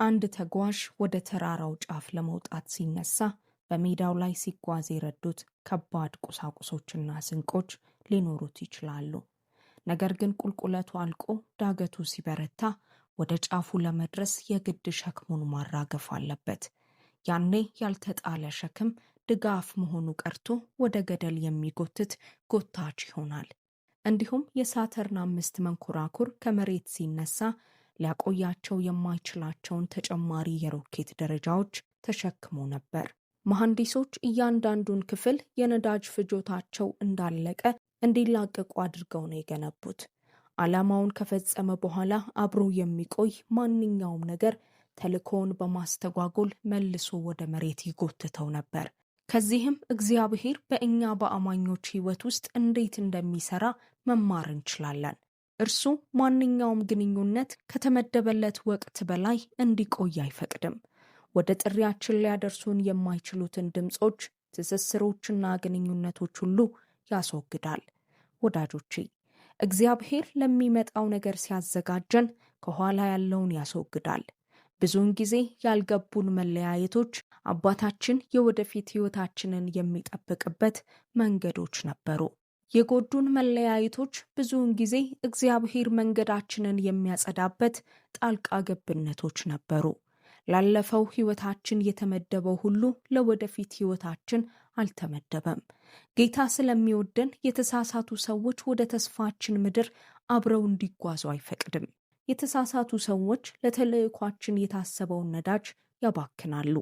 አንድ ተጓዥ ወደ ተራራው ጫፍ ለመውጣት ሲነሳ በሜዳው ላይ ሲጓዝ የረዱት ከባድ ቁሳቁሶችና ስንቆች ሊኖሩት ይችላሉ። ነገር ግን ቁልቁለቱ አልቆ ዳገቱ ሲበረታ ወደ ጫፉ ለመድረስ የግድ ሸክሙን ማራገፍ አለበት። ያኔ ያልተጣለ ሸክም ድጋፍ መሆኑ ቀርቶ ወደ ገደል የሚጎትት ጎታች ይሆናል። እንዲሁም የሳተርን 5 መንኮራኩር ከመሬት ሲነሳ ሊያቆያቸው የማይችላቸውን ተጨማሪ የሮኬት ደረጃዎች ተሸክሞ ነበር። መሐንዲሶች እያንዳንዱን ክፍል የነዳጅ ፍጆታቸው እንዳለቀ እንዲላቀቁ አድርገው ነው የገነቡት። ዓላማውን ከፈጸመ በኋላ አብሮ የሚቆይ ማንኛውም ነገር ተልእኮውን በማስተጓጎል መልሶ ወደ መሬት ይጎትተው ነበር። ከዚህም እግዚአብሔር በእኛ በአማኞች ሕይወት ውስጥ እንዴት እንደሚሰራ መማር እንችላለን። እርሱ ማንኛውም ግንኙነት ከተመደበለት ወቅት በላይ እንዲቆይ አይፈቅድም። ወደ ጥሪያችን ሊያደርሱን የማይችሉትን ድምጾች፣ ትስስሮችና ግንኙነቶች ሁሉ ያስወግዳል። ወዳጆቼ፣ እግዚአብሔር ለሚመጣው ነገር ሲያዘጋጀን ከኋላ ያለውን ያስወግዳል። ብዙውን ጊዜ ያልገቡን መለያየቶች አባታችን የወደፊት ሕይወታችንን የሚጠብቅበት መንገዶች ነበሩ። የጎዱን መለያየቶች ብዙውን ጊዜ እግዚአብሔር መንገዳችንን የሚያጸዳበት ጣልቃ ገብነቶች ነበሩ። ላለፈው ሕይወታችን የተመደበው ሁሉ ለወደፊት ሕይወታችን አልተመደበም። ጌታ ስለሚወደን የተሳሳቱ ሰዎች ወደ ተስፋችን ምድር አብረው እንዲጓዙ አይፈቅድም። የተሳሳቱ ሰዎች ለተልእኳችን የታሰበውን ነዳጅ ያባክናሉ።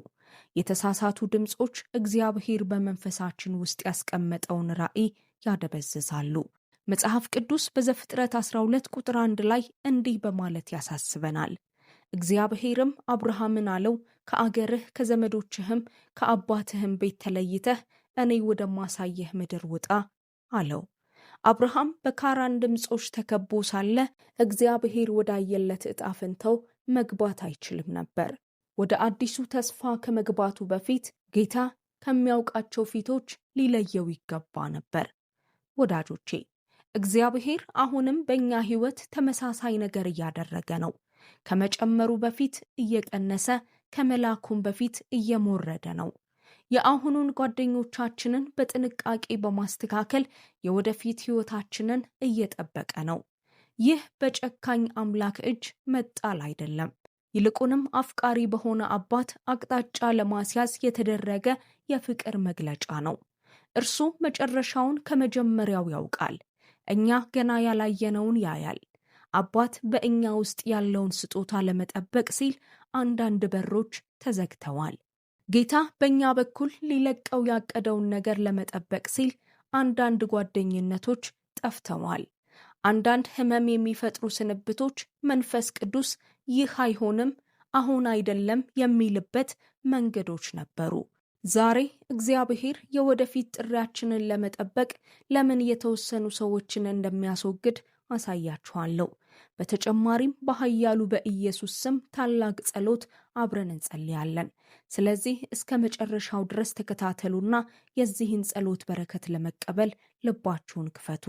የተሳሳቱ ድምጾች እግዚአብሔር በመንፈሳችን ውስጥ ያስቀመጠውን ራዕይ ያደበዝዛሉ። መጽሐፍ ቅዱስ በዘፍጥረት 12 ቁጥር 1 ላይ እንዲህ በማለት ያሳስበናል። እግዚአብሔርም አብርሃምን አለው፣ ከአገርህ ከዘመዶችህም ከአባትህም ቤት ተለይተህ እኔ ወደማሳየህ ምድር ውጣ አለው። አብርሃም በካራን ድምጾች ተከቦ ሳለ እግዚአብሔር ወዳየለት ዕጣ ፈንታው መግባት አይችልም ነበር። ወደ አዲሱ ተስፋ ከመግባቱ በፊት ጌታ ከሚያውቃቸው ፊቶች ሊለየው ይገባ ነበር። ወዳጆቼ፣ እግዚአብሔር አሁንም በእኛ ሕይወት ተመሳሳይ ነገር እያደረገ ነው። ከመጨመሩ በፊት እየቀነሰ፣ ከመላኩም በፊት እየሞረደ ነው። የአሁኑን ጓደኞቻችንን በጥንቃቄ በማስተካከል የወደፊት ሕይወታችንን እየጠበቀ ነው። ይህ በጨካኝ አምላክ እጅ መጣል አይደለም። ይልቁንም አፍቃሪ በሆነ አባት አቅጣጫ ለማስያዝ የተደረገ የፍቅር መግለጫ ነው። እርሱ መጨረሻውን ከመጀመሪያው ያውቃል። እኛ ገና ያላየነውን ያያል። አባት በእኛ ውስጥ ያለውን ስጦታ ለመጠበቅ ሲል አንዳንድ በሮች ተዘግተዋል። ጌታ በእኛ በኩል ሊለቀው ያቀደውን ነገር ለመጠበቅ ሲል አንዳንድ ጓደኝነቶች ጠፍተዋል። አንዳንድ ሕመም የሚፈጥሩ ስንብቶች መንፈስ ቅዱስ ይህ አይሆንም፣ አሁን አይደለም የሚልበት መንገዶች ነበሩ። ዛሬ እግዚአብሔር የወደፊት ጥሪያችንን ለመጠበቅ ለምን የተወሰኑ ሰዎችን እንደሚያስወግድ አሳያችኋለሁ። በተጨማሪም በኃያሉ በኢየሱስ ስም ታላቅ ጸሎት አብረን እንጸልያለን። ስለዚህ እስከ መጨረሻው ድረስ ተከታተሉና የዚህን ጸሎት በረከት ለመቀበል ልባችሁን ክፈቱ።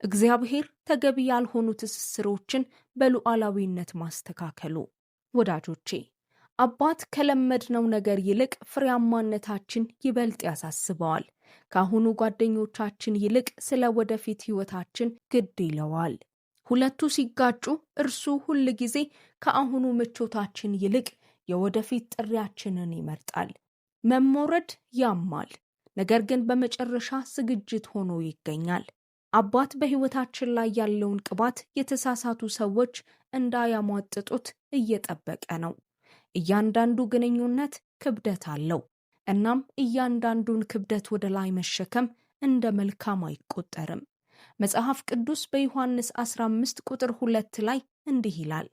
እግዚአብሔር ተገቢ ያልሆኑ ትስስሮችን በሉዓላዊነት ማስተካከሉ። ወዳጆቼ፣ አባት ከለመድነው ነገር ይልቅ ፍሬያማነታችን ይበልጥ ያሳስበዋል። ከአሁኑ ጓደኞቻችን ይልቅ ስለ ወደፊት ሕይወታችን ግድ ይለዋል። ሁለቱ ሲጋጩ እርሱ ሁል ጊዜ ከአሁኑ ምቾታችን ይልቅ የወደፊት ጥሪያችንን ይመርጣል። መሞረድ ያማል፣ ነገር ግን በመጨረሻ ዝግጅት ሆኖ ይገኛል። አባት በሕይወታችን ላይ ያለውን ቅባት የተሳሳቱ ሰዎች እንዳያሟጥጡት እየጠበቀ ነው። እያንዳንዱ ግንኙነት ክብደት አለው። እናም እያንዳንዱን ክብደት ወደ ላይ መሸከም እንደ መልካም አይቆጠርም። መጽሐፍ ቅዱስ በዮሐንስ 15 ቁጥር 2 ላይ እንዲህ ይላል፣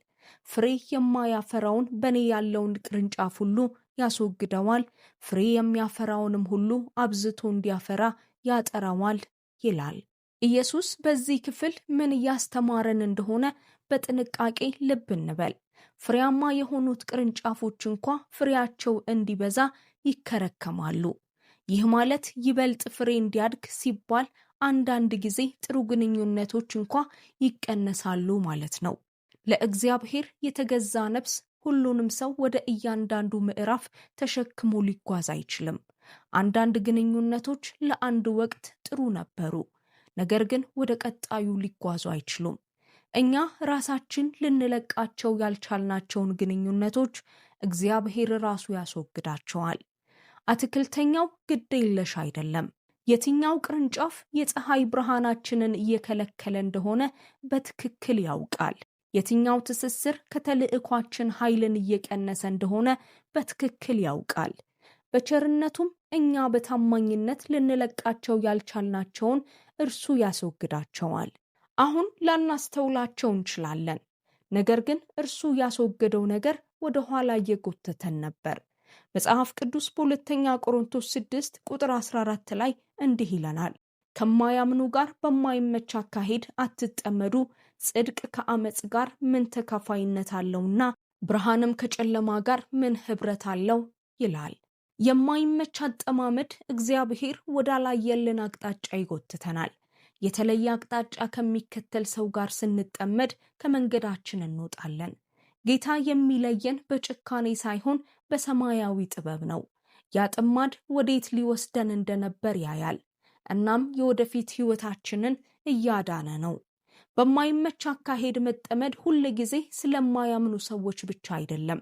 ፍሬ የማያፈራውን በእኔ ያለውን ቅርንጫፍ ሁሉ ያስወግደዋል፣ ፍሬ የሚያፈራውንም ሁሉ አብዝቶ እንዲያፈራ ያጠራዋል ይላል። ኢየሱስ በዚህ ክፍል ምን እያስተማረን እንደሆነ በጥንቃቄ ልብ እንበል። ፍሬያማ የሆኑት ቅርንጫፎች እንኳ ፍሬያቸው እንዲበዛ ይከረከማሉ። ይህ ማለት ይበልጥ ፍሬ እንዲያድግ ሲባል አንዳንድ ጊዜ ጥሩ ግንኙነቶች እንኳ ይቀነሳሉ ማለት ነው። ለእግዚአብሔር የተገዛ ነፍስ ሁሉንም ሰው ወደ እያንዳንዱ ምዕራፍ ተሸክሞ ሊጓዝ አይችልም። አንዳንድ ግንኙነቶች ለአንድ ወቅት ጥሩ ነበሩ፣ ነገር ግን ወደ ቀጣዩ ሊጓዙ አይችሉም። እኛ ራሳችን ልንለቃቸው ያልቻልናቸውን ግንኙነቶች እግዚአብሔር ራሱ ያስወግዳቸዋል። አትክልተኛው ግድ የለሽ አይደለም። የትኛው ቅርንጫፍ የፀሐይ ብርሃናችንን እየከለከለ እንደሆነ በትክክል ያውቃል። የትኛው ትስስር ከተልዕኳችን ኃይልን እየቀነሰ እንደሆነ በትክክል ያውቃል። በቸርነቱም እኛ በታማኝነት ልንለቃቸው ያልቻልናቸውን እርሱ ያስወግዳቸዋል። አሁን ላናስተውላቸው እንችላለን፣ ነገር ግን እርሱ ያስወገደው ነገር ወደ ኋላ እየጎተተን ነበር። መጽሐፍ ቅዱስ በሁለተኛ ቆሮንቶስ 6 ቁጥር 14 ላይ እንዲህ ይለናል፣ ከማያምኑ ጋር በማይመች አካሄድ አትጠመዱ፣ ጽድቅ ከአመፅ ጋር ምን ተካፋይነት አለውና ብርሃንም ከጨለማ ጋር ምን ኅብረት አለው ይላል። የማይመች አጠማመድ እግዚአብሔር ወዳላየልን አቅጣጫ ይጎትተናል። የተለየ አቅጣጫ ከሚከተል ሰው ጋር ስንጠመድ ከመንገዳችን እንወጣለን። ጌታ የሚለየን በጭካኔ ሳይሆን በሰማያዊ ጥበብ ነው። ያ ጥማድ ወዴት ሊወስደን እንደነበር ያያል። እናም የወደፊት ሕይወታችንን እያዳነ ነው። በማይመች አካሄድ መጠመድ ሁል ጊዜ ስለማያምኑ ሰዎች ብቻ አይደለም፣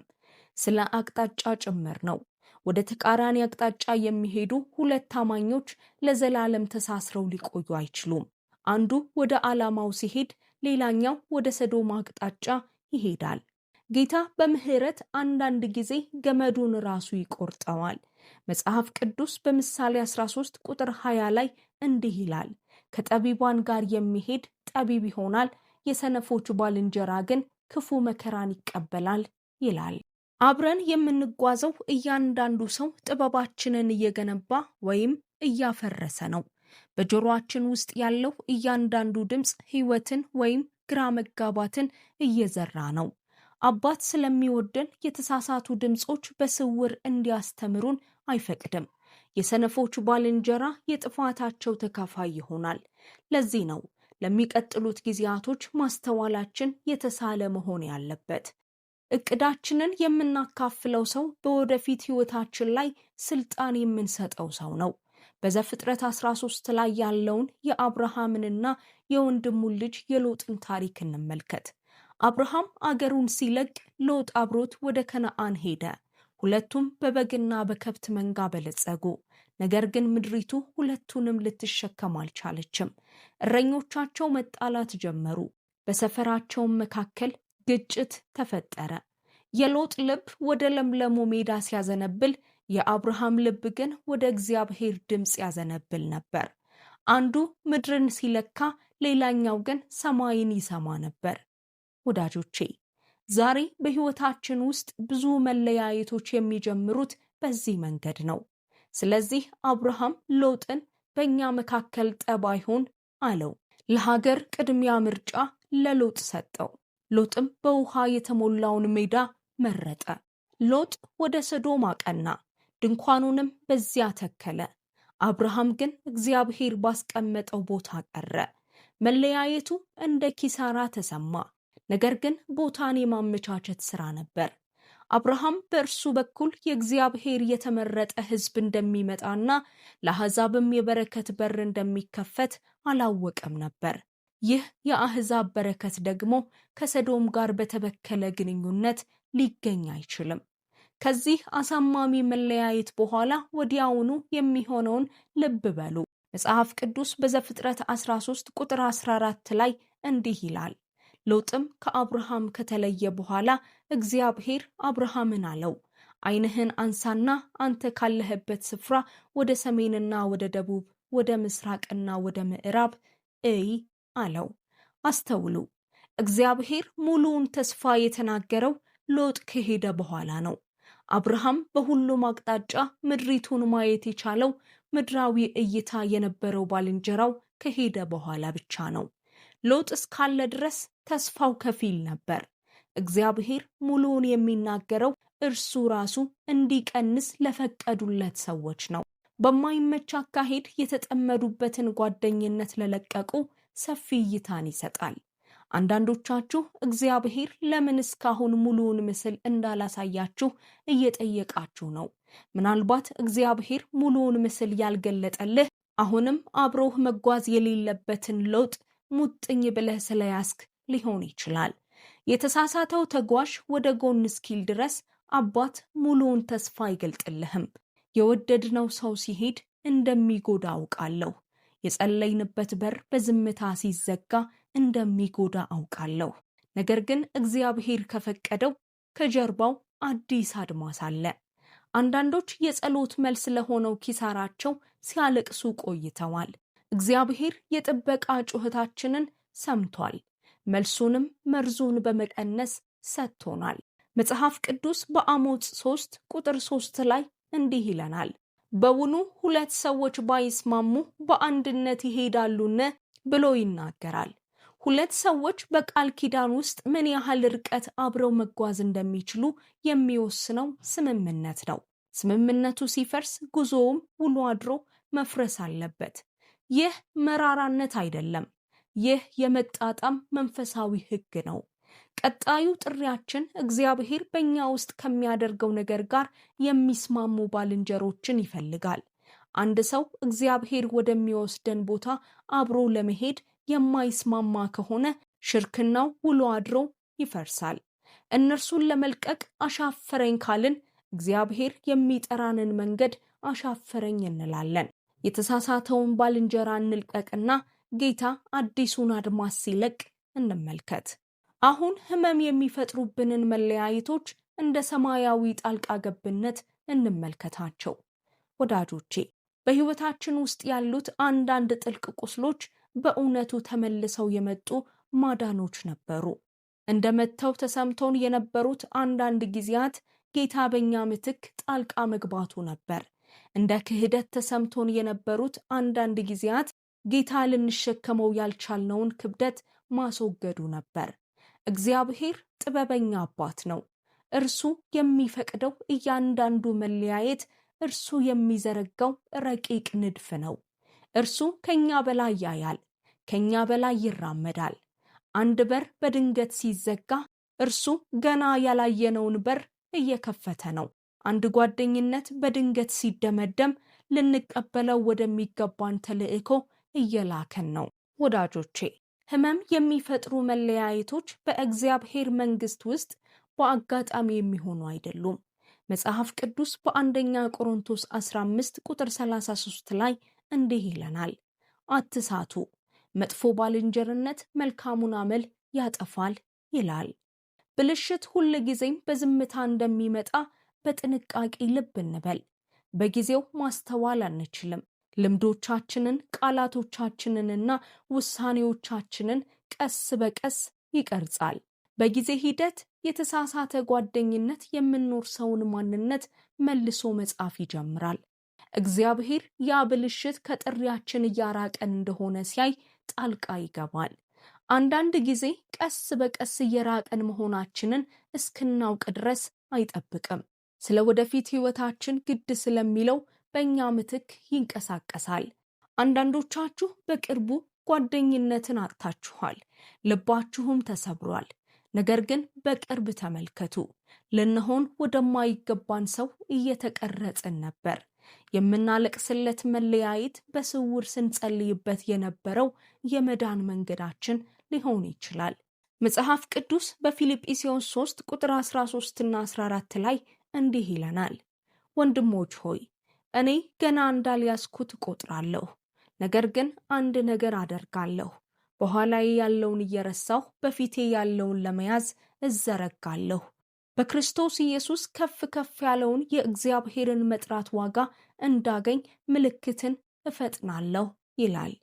ስለ አቅጣጫ ጭምር ነው። ወደ ተቃራኒ አቅጣጫ የሚሄዱ ሁለት አማኞች ለዘላለም ተሳስረው ሊቆዩ አይችሉም። አንዱ ወደ ዓላማው ሲሄድ፣ ሌላኛው ወደ ሰዶም አቅጣጫ ይሄዳል። ጌታ በምሕረት አንዳንድ ጊዜ ገመዱን ራሱ ይቆርጠዋል። መጽሐፍ ቅዱስ በምሳሌ 13 ቁጥር 20 ላይ እንዲህ ይላል፣ ከጠቢባን ጋር የሚሄድ ጠቢብ ይሆናል፣ የሰነፎች ባልንጀራ ግን ክፉ መከራን ይቀበላል ይላል። አብረን የምንጓዘው እያንዳንዱ ሰው ጥበባችንን እየገነባ ወይም እያፈረሰ ነው። በጆሮአችን ውስጥ ያለው እያንዳንዱ ድምፅ ሕይወትን ወይም ግራ መጋባትን እየዘራ ነው። አባት ስለሚወደን የተሳሳቱ ድምፆች በስውር እንዲያስተምሩን አይፈቅድም። የሰነፎች ባልንጀራ የጥፋታቸው ተካፋይ ይሆናል። ለዚህ ነው ለሚቀጥሉት ጊዜያቶች ማስተዋላችን የተሳለ መሆን ያለበት። እቅዳችንን የምናካፍለው ሰው በወደፊት ሕይወታችን ላይ ስልጣን የምንሰጠው ሰው ነው። በዘፍጥረት 13 ላይ ያለውን የአብርሃምንና የወንድሙን ልጅ የሎጥን ታሪክ እንመልከት። አብርሃም አገሩን ሲለቅ ሎጥ አብሮት ወደ ከነዓን ሄደ። ሁለቱም በበግና በከብት መንጋ በለጸጉ። ነገር ግን ምድሪቱ ሁለቱንም ልትሸከም አልቻለችም። እረኞቻቸው መጣላት ጀመሩ። በሰፈራቸውም መካከል ግጭት ተፈጠረ። የሎጥ ልብ ወደ ለምለሙ ሜዳ ሲያዘነብል፣ የአብርሃም ልብ ግን ወደ እግዚአብሔር ድምፅ ያዘነብል ነበር። አንዱ ምድርን ሲለካ፣ ሌላኛው ግን ሰማይን ይሰማ ነበር። ወዳጆቼ፣ ዛሬ በሕይወታችን ውስጥ ብዙ መለያየቶች የሚጀምሩት በዚህ መንገድ ነው። ስለዚህ አብርሃም ሎጥን በእኛ መካከል ጠብ አይሁን አለው። ለሀገር ቅድሚያ ምርጫ ለሎጥ ሰጠው። ሎጥም በውሃ የተሞላውን ሜዳ መረጠ። ሎጥ ወደ ሰዶም አቀና፣ ድንኳኑንም በዚያ ተከለ። አብርሃም ግን እግዚአብሔር ባስቀመጠው ቦታ ቀረ። መለያየቱ እንደ ኪሳራ ተሰማ፣ ነገር ግን ቦታን የማመቻቸት ሥራ ነበር። አብርሃም በእርሱ በኩል የእግዚአብሔር የተመረጠ ሕዝብ እንደሚመጣና ለአሕዛብም የበረከት በር እንደሚከፈት አላወቀም ነበር። ይህ የአሕዛብ በረከት ደግሞ ከሰዶም ጋር በተበከለ ግንኙነት ሊገኝ አይችልም። ከዚህ አሳማሚ መለያየት በኋላ ወዲያውኑ የሚሆነውን ልብ በሉ። መጽሐፍ ቅዱስ በዘፍጥረት 13 ቁጥር 14 ላይ እንዲህ ይላል፣ ሎጥም ከአብርሃም ከተለየ በኋላ እግዚአብሔር አብርሃምን አለው፣ ዓይንህን አንሳና አንተ ካለህበት ስፍራ ወደ ሰሜንና ወደ ደቡብ፣ ወደ ምስራቅና ወደ ምዕራብ እይ አለው። አስተውሉ፣ እግዚአብሔር ሙሉውን ተስፋ የተናገረው ሎጥ ከሄደ በኋላ ነው። አብርሃም በሁሉም አቅጣጫ ምድሪቱን ማየት የቻለው ምድራዊ እይታ የነበረው ባልንጀራው ከሄደ በኋላ ብቻ ነው። ሎጥ እስካለ ድረስ ተስፋው ከፊል ነበር። እግዚአብሔር ሙሉውን የሚናገረው እርሱ ራሱ እንዲቀንስ ለፈቀዱለት ሰዎች ነው። በማይመች አካሄድ የተጠመዱበትን ጓደኝነት ለለቀቁ ሰፊ እይታን ይሰጣል። አንዳንዶቻችሁ እግዚአብሔር ለምን እስካሁን ሙሉውን ምስል እንዳላሳያችሁ እየጠየቃችሁ ነው። ምናልባት እግዚአብሔር ሙሉውን ምስል ያልገለጠልህ አሁንም አብሮህ መጓዝ የሌለበትን ለውጥ ሙጥኝ ብለህ ስለያዝክ ሊሆን ይችላል። የተሳሳተው ተጓዥ ወደ ጎን እስኪል ድረስ አባት ሙሉውን ተስፋ አይገልጥልህም። የወደድነው ሰው ሲሄድ እንደሚጎዳ አውቃለሁ። የጸለይንበት በር በዝምታ ሲዘጋ እንደሚጎዳ አውቃለሁ። ነገር ግን እግዚአብሔር ከፈቀደው ከጀርባው አዲስ አድማስ አለ። አንዳንዶች የጸሎት መልስ ለሆነው ኪሳራቸው ሲያለቅሱ ቆይተዋል። እግዚአብሔር የጥበቃ ጩኸታችንን ሰምቷል። መልሱንም መርዙን በመቀነስ ሰጥቶናል። መጽሐፍ ቅዱስ በአሞጽ 3 ቁጥር 3 ላይ እንዲህ ይለናል፣ በውኑ ሁለት ሰዎች ባይስማሙ በአንድነት ይሄዳሉን ብሎ ይናገራል። ሁለት ሰዎች በቃል ኪዳን ውስጥ ምን ያህል ርቀት አብረው መጓዝ እንደሚችሉ የሚወስነው ስምምነት ነው። ስምምነቱ ሲፈርስ ጉዞውም ውሎ አድሮ መፍረስ አለበት። ይህ መራራነት አይደለም። ይህ የመጣጣም መንፈሳዊ ሕግ ነው። ቀጣዩ ጥሪያችን እግዚአብሔር በእኛ ውስጥ ከሚያደርገው ነገር ጋር የሚስማሙ ባልንጀሮችን ይፈልጋል። አንድ ሰው እግዚአብሔር ወደሚወስደን ቦታ አብሮ ለመሄድ የማይስማማ ከሆነ ሽርክናው ውሎ አድሮ ይፈርሳል። እነርሱን ለመልቀቅ አሻፈረኝ ካልን እግዚአብሔር የሚጠራንን መንገድ አሻፈረኝ እንላለን። የተሳሳተውን ባልንጀራ እንልቀቅና ጌታ አዲሱን አድማስ ሲለቅ እንመልከት። አሁን ህመም የሚፈጥሩብንን መለያየቶች እንደ ሰማያዊ ጣልቃ ገብነት እንመልከታቸው። ወዳጆቼ፣ በህይወታችን ውስጥ ያሉት አንዳንድ ጥልቅ ቁስሎች በእውነቱ ተመልሰው የመጡ ማዳኖች ነበሩ። እንደመተው ተሰምቶን የነበሩት አንዳንድ ጊዜያት ጌታ በእኛ ምትክ ጣልቃ መግባቱ ነበር። እንደ ክህደት ተሰምቶን የነበሩት አንዳንድ ጊዜያት ጌታ ልንሸከመው ያልቻልነውን ክብደት ማስወገዱ ነበር። እግዚአብሔር ጥበበኛ አባት ነው። እርሱ የሚፈቅደው እያንዳንዱ መለያየት እርሱ የሚዘረጋው ረቂቅ ንድፍ ነው። እርሱ ከኛ በላይ ያያል፣ ከኛ በላይ ይራመዳል። አንድ በር በድንገት ሲዘጋ እርሱ ገና ያላየነውን በር እየከፈተ ነው። አንድ ጓደኝነት በድንገት ሲደመደም ልንቀበለው ወደሚገባን ተልእኮ እየላከን ነው። ወዳጆቼ፣ ህመም የሚፈጥሩ መለያየቶች በእግዚአብሔር መንግስት ውስጥ በአጋጣሚ የሚሆኑ አይደሉም። መጽሐፍ ቅዱስ በአንደኛ ቆሮንቶስ 15 ቁጥር 33 ላይ እንዲህ ይለናል፣ አትሳቱ፣ መጥፎ ባልንጀርነት መልካሙን አመል ያጠፋል ይላል። ብልሽት ሁል ጊዜም በዝምታ እንደሚመጣ በጥንቃቄ ልብ እንበል። በጊዜው ማስተዋል አንችልም። ልምዶቻችንን፣ ቃላቶቻችንንና ውሳኔዎቻችንን ቀስ በቀስ ይቀርጻል። በጊዜ ሂደት የተሳሳተ ጓደኝነት የምንወርሰውን ማንነት መልሶ መጻፍ ይጀምራል። እግዚአብሔር ያ ብልሽት ከጥሪያችን እያራቀን እንደሆነ ሲያይ ጣልቃ ይገባል። አንዳንድ ጊዜ ቀስ በቀስ እየራቀን መሆናችንን እስክናውቅ ድረስ አይጠብቅም። ስለ ወደፊት ህይወታችን ግድ ስለሚለው በእኛ ምትክ ይንቀሳቀሳል። አንዳንዶቻችሁ በቅርቡ ጓደኝነትን አጥታችኋል፣ ልባችሁም ተሰብሯል። ነገር ግን በቅርብ ተመልከቱ፣ ልንሆን ወደማይገባን ሰው እየተቀረጽን ነበር። የምናለቅስለት መለያየት በስውር ስንጸልይበት የነበረው የመዳን መንገዳችን ሊሆን ይችላል። መጽሐፍ ቅዱስ በፊልጵስዩስ 3 ቁጥር 13 እና 14 ላይ እንዲህ ይለናል፣ ወንድሞች ሆይ እኔ ገና እንዳልያዝኩት እቆጥራለሁ። ነገር ግን አንድ ነገር አደርጋለሁ፣ በኋላዬ ያለውን እየረሳሁ በፊቴ ያለውን ለመያዝ እዘረጋለሁ። በክርስቶስ ኢየሱስ ከፍ ከፍ ያለውን የእግዚአብሔርን መጥራት ዋጋ እንዳገኝ ምልክትን እፈጥናለሁ ይላል።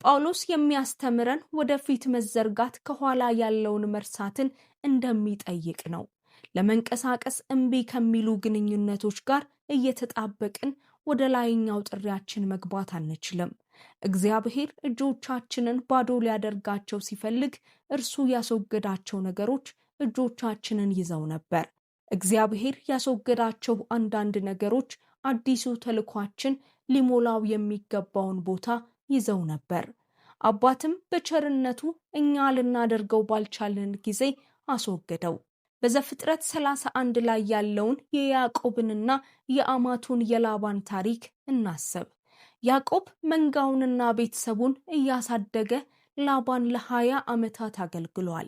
ጳውሎስ የሚያስተምረን ወደፊት መዘርጋት ከኋላ ያለውን መርሳትን እንደሚጠይቅ ነው። ለመንቀሳቀስ እምቢ ከሚሉ ግንኙነቶች ጋር እየተጣበቅን ወደ ላይኛው ጥሪያችን መግባት አንችልም። እግዚአብሔር እጆቻችንን ባዶ ሊያደርጋቸው ሲፈልግ እርሱ ያስወገዳቸው ነገሮች እጆቻችንን ይዘው ነበር። እግዚአብሔር ያስወገዳቸው አንዳንድ ነገሮች አዲሱ ተልኳችን ሊሞላው የሚገባውን ቦታ ይዘው ነበር። አባትም በቸርነቱ እኛ ልናደርገው ባልቻልን ጊዜ አስወገደው። በዘፍጥረት 31 ላይ ያለውን የያዕቆብንና የአማቱን የላባን ታሪክ እናስብ። ያዕቆብ መንጋውንና ቤተሰቡን እያሳደገ ላባን ለ20 ዓመታት አገልግሏል።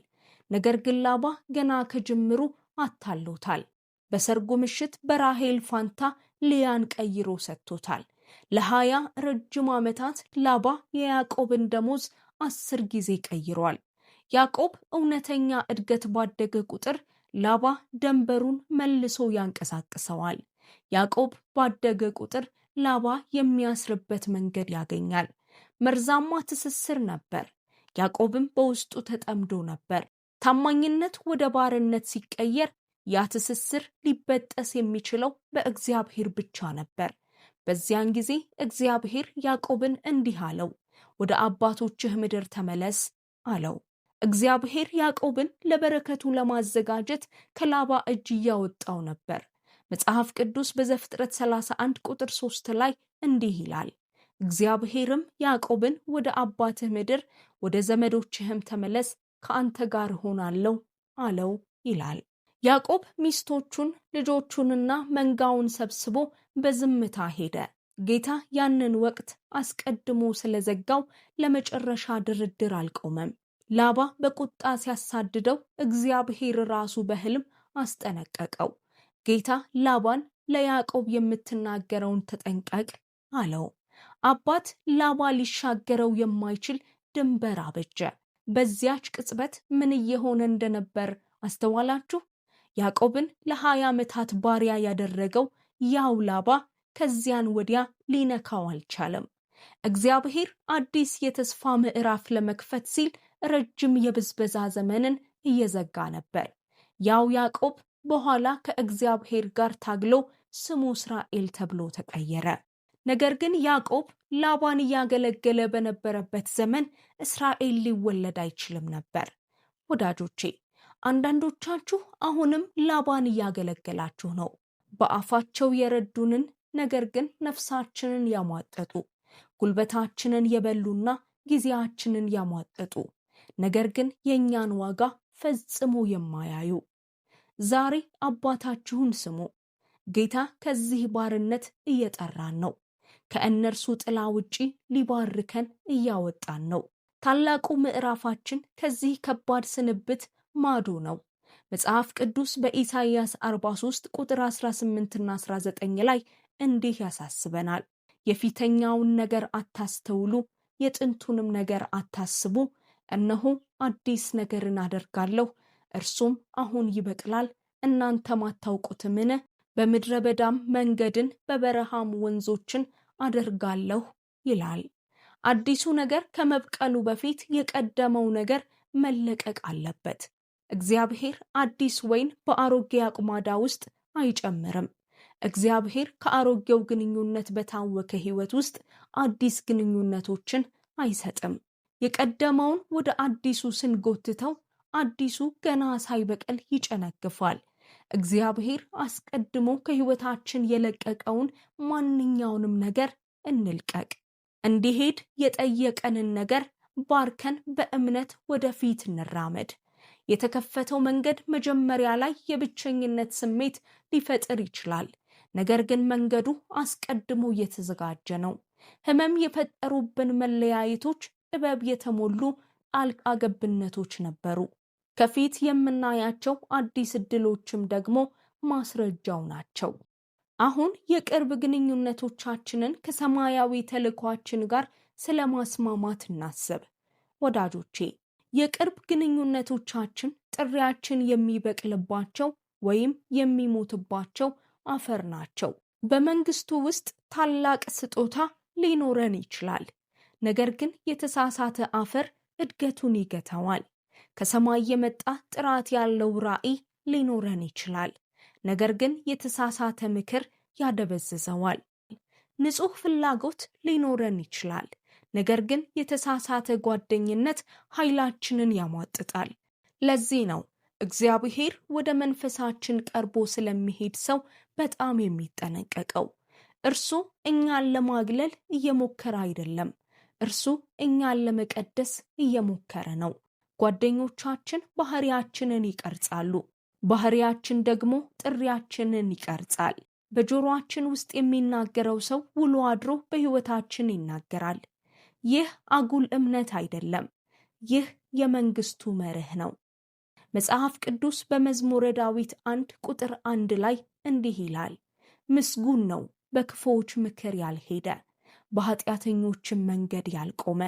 ነገር ግን ላባ ገና ከጅምሩ አታሎታል። በሰርጉ ምሽት በራሄል ፋንታ ልያን ቀይሮ ሰጥቶታል። ለ20 ረጅም ዓመታት ላባ የያዕቆብን ደሞዝ 10 ጊዜ ቀይሯል። ያዕቆብ እውነተኛ እድገት ባደገ ቁጥር ላባ ደንበሩን መልሶ ያንቀሳቅሰዋል። ያዕቆብ ባደገ ቁጥር ላባ የሚያስርበት መንገድ ያገኛል። መርዛማ ትስስር ነበር። ያዕቆብም በውስጡ ተጠምዶ ነበር። ታማኝነት ወደ ባርነት ሲቀየር ያ ትስስር ሊበጠስ የሚችለው በእግዚአብሔር ብቻ ነበር። በዚያን ጊዜ እግዚአብሔር ያዕቆብን እንዲህ አለው፣ ወደ አባቶችህ ምድር ተመለስ አለው። እግዚአብሔር ያዕቆብን ለበረከቱ ለማዘጋጀት ከላባ እጅ እያወጣው ነበር። መጽሐፍ ቅዱስ በዘፍጥረት 31 ቁጥር 3 ላይ እንዲህ ይላል፣ እግዚአብሔርም ያዕቆብን ወደ አባትህ ምድር ወደ ዘመዶችህም ተመለስ፣ ከአንተ ጋር እሆናለሁ አለው ይላል። ያዕቆብ ሚስቶቹን ልጆቹንና መንጋውን ሰብስቦ በዝምታ ሄደ። ጌታ ያንን ወቅት አስቀድሞ ስለዘጋው ለመጨረሻ ድርድር አልቆመም። ላባ በቁጣ ሲያሳድደው እግዚአብሔር ራሱ በሕልም አስጠነቀቀው። ጌታ ላባን ለያዕቆብ የምትናገረውን ተጠንቀቅ አለው። አባት ላባ ሊሻገረው የማይችል ድንበር አበጀ። በዚያች ቅጽበት ምን እየሆነ እንደነበር አስተዋላችሁ? ያዕቆብን ለ20 ዓመታት ባሪያ ያደረገው ያው ላባ ከዚያን ወዲያ ሊነካው አልቻለም። እግዚአብሔር አዲስ የተስፋ ምዕራፍ ለመክፈት ሲል ረጅም የብዝበዛ ዘመንን እየዘጋ ነበር። ያው ያዕቆብ በኋላ ከእግዚአብሔር ጋር ታግሎ ስሙ እስራኤል ተብሎ ተቀየረ። ነገር ግን ያዕቆብ ላባን እያገለገለ በነበረበት ዘመን እስራኤል ሊወለድ አይችልም ነበር። ወዳጆቼ፣ አንዳንዶቻችሁ አሁንም ላባን እያገለገላችሁ ነው። በአፋቸው የረዱንን ነገር ግን ነፍሳችንን ያሟጠጡ፣ ጉልበታችንን የበሉና ጊዜያችንን ያሟጠጡ፣ ነገር ግን የእኛን ዋጋ ፈጽሞ የማያዩ። ዛሬ አባታችሁን ስሙ። ጌታ ከዚህ ባርነት እየጠራን ነው። ከእነርሱ ጥላ ውጪ ሊባርከን እያወጣን ነው። ታላቁ ምዕራፋችን ከዚህ ከባድ ስንብት ማዶ ነው። መጽሐፍ ቅዱስ በኢሳይያስ 43 ቁጥር 18ና 19 ላይ እንዲህ ያሳስበናል። የፊተኛውን ነገር አታስተውሉ፣ የጥንቱንም ነገር አታስቡ። እነሆ አዲስ ነገርን አደርጋለሁ፣ እርሱም አሁን ይበቅላል፣ እናንተም አታውቁትምን? በምድረ በዳም መንገድን በበረሃም ወንዞችን አደርጋለሁ ይላል። አዲሱ ነገር ከመብቀሉ በፊት የቀደመው ነገር መለቀቅ አለበት። እግዚአብሔር አዲስ ወይን በአሮጌ አቁማዳ ውስጥ አይጨምርም። እግዚአብሔር ከአሮጌው ግንኙነት በታወከ ሕይወት ውስጥ አዲስ ግንኙነቶችን አይሰጥም። የቀደመውን ወደ አዲሱ ስንጎትተው አዲሱ ገና ሳይበቅል ይጨነግፋል። እግዚአብሔር አስቀድሞ ከሕይወታችን የለቀቀውን ማንኛውንም ነገር እንልቀቅ። እንዲሄድ የጠየቀንን ነገር ባርከን በእምነት ወደፊት እንራመድ። የተከፈተው መንገድ መጀመሪያ ላይ የብቸኝነት ስሜት ሊፈጥር ይችላል። ነገር ግን መንገዱ አስቀድሞ የተዘጋጀ ነው። ሕመም የፈጠሩብን መለያየቶች ጥበብ የተሞሉ ጣልቃ ገብነቶች ነበሩ። ከፊት የምናያቸው አዲስ ዕድሎችም ደግሞ ማስረጃው ናቸው። አሁን የቅርብ ግንኙነቶቻችንን ከሰማያዊ ተልዕኳችን ጋር ስለማስማማት እናስብ። ወዳጆቼ፣ የቅርብ ግንኙነቶቻችን ጥሪያችን የሚበቅልባቸው ወይም የሚሞትባቸው አፈር ናቸው። በመንግስቱ ውስጥ ታላቅ ስጦታ ሊኖረን ይችላል። ነገር ግን የተሳሳተ አፈር እድገቱን ይገታዋል። ከሰማይ የመጣ ጥራት ያለው ራዕይ ሊኖረን ይችላል። ነገር ግን የተሳሳተ ምክር ያደበዝዘዋል። ንጹህ ፍላጎት ሊኖረን ይችላል። ነገር ግን የተሳሳተ ጓደኝነት ኃይላችንን ያሟጥጣል። ለዚህ ነው እግዚአብሔር ወደ መንፈሳችን ቀርቦ ስለሚሄድ ሰው በጣም የሚጠነቀቀው። እርሱ እኛን ለማግለል እየሞከረ አይደለም። እርሱ እኛን ለመቀደስ እየሞከረ ነው። ጓደኞቻችን ባህሪያችንን ይቀርጻሉ። ባህሪያችን ደግሞ ጥሪያችንን ይቀርጻል። በጆሮአችን ውስጥ የሚናገረው ሰው ውሎ አድሮ በሕይወታችን ይናገራል። ይህ አጉል እምነት አይደለም። ይህ የመንግስቱ መርህ ነው። መጽሐፍ ቅዱስ በመዝሙረ ዳዊት 1 ቁጥር 1 ላይ እንዲህ ይላል፣ ምስጉን ነው በክፉዎች ምክር ያልሄደ፣ በኃጢአተኞችም መንገድ ያልቆመ፣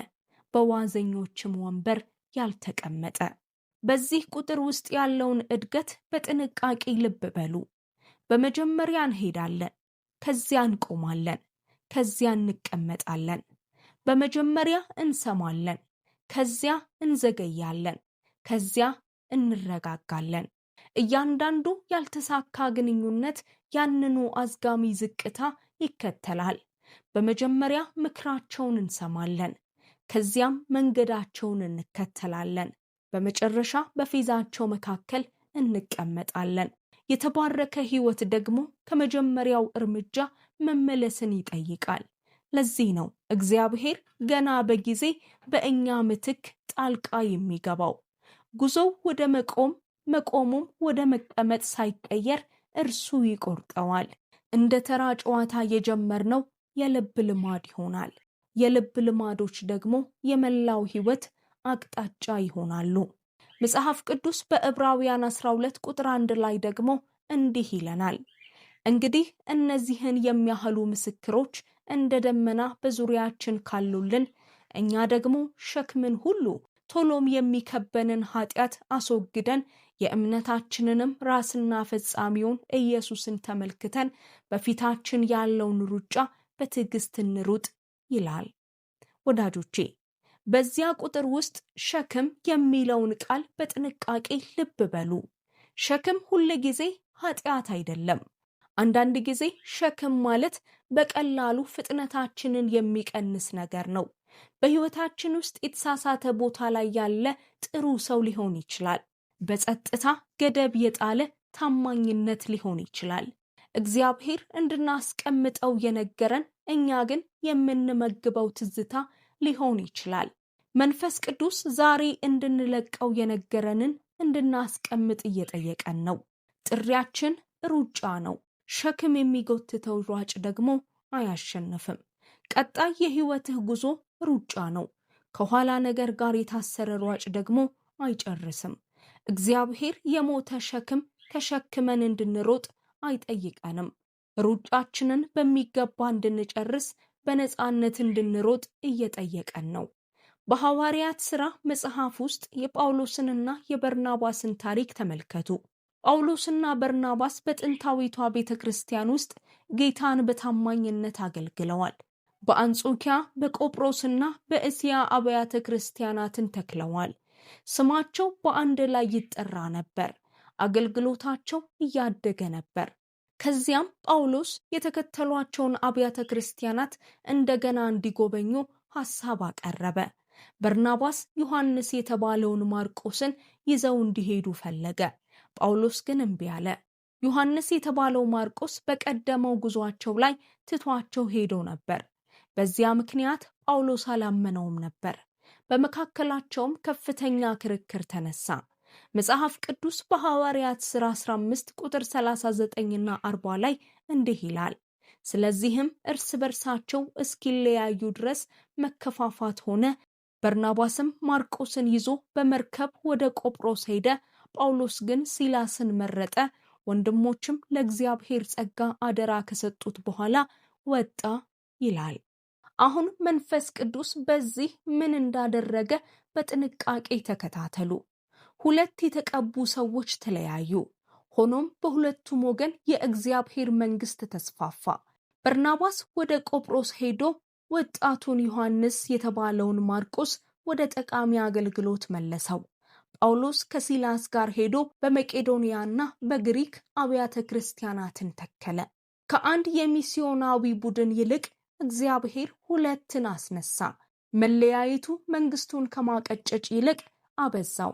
በዋዘኞችም ወንበር ያልተቀመጠ። በዚህ ቁጥር ውስጥ ያለውን እድገት በጥንቃቄ ልብ በሉ። በመጀመሪያ እንሄዳለን፣ ከዚያ እንቆማለን፣ ከዚያ እንቀመጣለን። በመጀመሪያ እንሰማለን፣ ከዚያ እንዘገያለን፣ ከዚያ እንረጋጋለን። እያንዳንዱ ያልተሳካ ግንኙነት ያንኑ አዝጋሚ ዝቅታ ይከተላል። በመጀመሪያ ምክራቸውን እንሰማለን፣ ከዚያም መንገዳቸውን እንከተላለን። በመጨረሻ በፌዛቸው መካከል እንቀመጣለን። የተባረከ ሕይወት ደግሞ ከመጀመሪያው እርምጃ መመለስን ይጠይቃል። ለዚህ ነው እግዚአብሔር ገና በጊዜ በእኛ ምትክ ጣልቃ የሚገባው። ጉዞው ወደ መቆም፣ መቆሙም ወደ መቀመጥ ሳይቀየር እርሱ ይቆርጠዋል። እንደ ተራ ጨዋታ የጀመርነው የልብ ልማድ ይሆናል። የልብ ልማዶች ደግሞ የመላው ሕይወት አቅጣጫ ይሆናሉ። መጽሐፍ ቅዱስ በዕብራውያን 12 ቁጥር 1 ላይ ደግሞ እንዲህ ይለናል፣ እንግዲህ እነዚህን የሚያህሉ ምስክሮች እንደ ደመና በዙሪያችን ካሉልን፣ እኛ ደግሞ ሸክምን ሁሉ ቶሎም የሚከበንን ኃጢአት አስወግደን የእምነታችንንም ራስና ፈጻሚውን ኢየሱስን ተመልክተን በፊታችን ያለውን ሩጫ በትዕግስት እንሩጥ ይላል። ወዳጆቼ በዚያ ቁጥር ውስጥ ሸክም የሚለውን ቃል በጥንቃቄ ልብ በሉ። ሸክም ሁል ጊዜ ኃጢአት አይደለም። አንዳንድ ጊዜ ሸክም ማለት በቀላሉ ፍጥነታችንን የሚቀንስ ነገር ነው። በሕይወታችን ውስጥ የተሳሳተ ቦታ ላይ ያለ ጥሩ ሰው ሊሆን ይችላል። በጸጥታ ገደብ የጣለ ታማኝነት ሊሆን ይችላል። እግዚአብሔር እንድናስቀምጠው የነገረን እኛ ግን የምንመግበው ትዝታ ሊሆን ይችላል። መንፈስ ቅዱስ ዛሬ እንድንለቀው የነገረንን እንድናስቀምጥ እየጠየቀን ነው። ጥሪያችን ሩጫ ነው። ሸክም የሚጎትተው ሯጭ ደግሞ አያሸንፍም። ቀጣይ የሕይወትህ ጉዞ ሩጫ ነው። ከኋላ ነገር ጋር የታሰረ ሯጭ ደግሞ አይጨርስም። እግዚአብሔር የሞተ ሸክም ተሸክመን እንድንሮጥ አይጠይቀንም። ሩጫችንን በሚገባ እንድንጨርስ በነፃነት እንድንሮጥ እየጠየቀን ነው። በሐዋርያት ሥራ መጽሐፍ ውስጥ የጳውሎስንና የበርናባስን ታሪክ ተመልከቱ። ጳውሎስና በርናባስ በጥንታዊቷ ቤተ ክርስቲያን ውስጥ ጌታን በታማኝነት አገልግለዋል። በአንጾኪያ፣ በቆጵሮስና በእስያ አብያተ ክርስቲያናትን ተክለዋል። ስማቸው በአንድ ላይ ይጠራ ነበር። አገልግሎታቸው እያደገ ነበር። ከዚያም ጳውሎስ የተከተሏቸውን አብያተ ክርስቲያናት እንደገና እንዲጎበኙ ሐሳብ አቀረበ። በርናባስ ዮሐንስ የተባለውን ማርቆስን ይዘው እንዲሄዱ ፈለገ። ጳውሎስ ግን እምቢ አለ። ዮሐንስ የተባለው ማርቆስ በቀደመው ጉዟቸው ላይ ትቷቸው ሄዶ ነበር። በዚያ ምክንያት ጳውሎስ አላመነውም ነበር። በመካከላቸውም ከፍተኛ ክርክር ተነሳ። መጽሐፍ ቅዱስ በሐዋርያት ሥራ 15 ቁጥር 39ና 40 ላይ እንዲህ ይላል፣ ስለዚህም እርስ በርሳቸው እስኪለያዩ ድረስ መከፋፋት ሆነ። በርናባስም ማርቆስን ይዞ በመርከብ ወደ ቆጵሮስ ሄደ። ጳውሎስ ግን ሲላስን መረጠ። ወንድሞችም ለእግዚአብሔር ጸጋ አደራ ከሰጡት በኋላ ወጣ ይላል። አሁን መንፈስ ቅዱስ በዚህ ምን እንዳደረገ በጥንቃቄ ተከታተሉ። ሁለት የተቀቡ ሰዎች ተለያዩ። ሆኖም በሁለቱም ወገን የእግዚአብሔር መንግሥት ተስፋፋ። በርናባስ ወደ ቆጵሮስ ሄዶ ወጣቱን ዮሐንስ የተባለውን ማርቆስ ወደ ጠቃሚ አገልግሎት መለሰው። ጳውሎስ ከሲላስ ጋር ሄዶ በመቄዶንያና በግሪክ አብያተ ክርስቲያናትን ተከለ። ከአንድ የሚስዮናዊ ቡድን ይልቅ እግዚአብሔር ሁለትን አስነሳ። መለያየቱ መንግስቱን ከማቀጨጭ ይልቅ አበዛው።